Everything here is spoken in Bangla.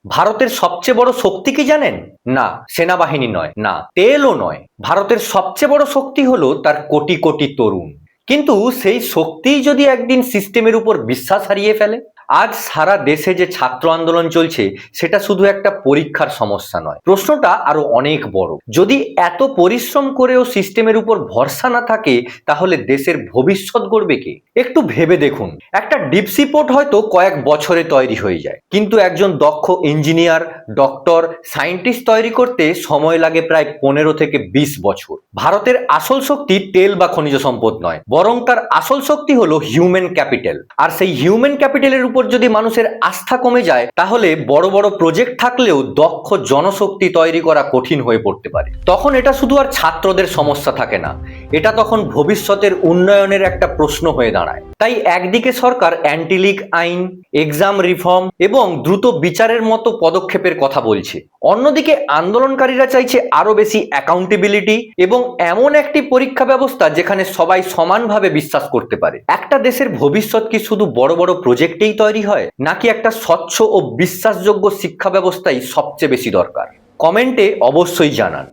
ভারতের সবচেয়ে বড় শক্তি কি জানেন? না, সেনাবাহিনী নয়, না তেলও নয়। ভারতের সবচেয়ে বড় শক্তি হলো তার কোটি কোটি তরুণ। কিন্তু সেই শক্তিই যদি একদিন সিস্টেমের উপর বিশ্বাস হারিয়ে ফেলে। আজ সারা দেশে যে ছাত্র আন্দোলন চলছে সেটা শুধু একটা পরীক্ষার সমস্যা নয়, প্রশ্নটা আরো অনেক বড়। যদি এত পরিশ্রম করেও সিস্টেমের উপর ভরসা না থাকে, তাহলে দেশের ভবিষ্যৎ গড়বে কে? একটু ভেবে দেখুন, একটা ডিপসি পোর্ট হয়তো কয়েক বছরে তৈরি হয়ে যায়, কিন্তু একজন দক্ষ ইঞ্জিনিয়ার, ডক্টর, সায়েন্টিস্ট তৈরি করতে সময় লাগে প্রায় 15 থেকে 20 বছর। ভারতের আসল শক্তি তেল বা খনিজ সম্পদ নয়, বরং তার আসল শক্তি হলো হিউম্যান ক্যাপিটাল। আর সেই হিউম্যান ক্যাপিটালের উপর যদি মানুষের আস্থা কমে যায়, তাহলে বড় বড় প্রজেক্ট থাকলেও দক্ষ জনশক্তি তৈরি করা কঠিন হয়ে পড়তে পারে। তখন এটা শুধু আর ছাত্রদের সমস্যা থাকে না, এটা তখন ভবিষ্যতের উন্নয়নের একটা প্রশ্ন হয়ে দাঁড়ায়। তাই একদিকে সরকার অ্যান্টি লিক আইন, এক্সাম রিফর্ম এবং দ্রুত বিচারের মতো পদক্ষেপের কথা বলছে, অন্যদিকে আন্দোলনকারীরা চাইছে আরো বেশি অ্যাকাউন্টেবিলিটি এবং এমন একটি পরীক্ষা ব্যবস্থা যেখানে সবাই সমানভাবে বিশ্বাস করতে পারে। একটা দেশের ভবিষ্যৎ কি শুধু বড় বড় প্রজেক্টেই তৈরি হয়, নাকি একটা স্বচ্ছ ও বিশ্বাসযোগ্য শিক্ষা ব্যবস্থাই সবচেয়ে বেশি দরকার? কমেন্টে অবশ্যই জানান।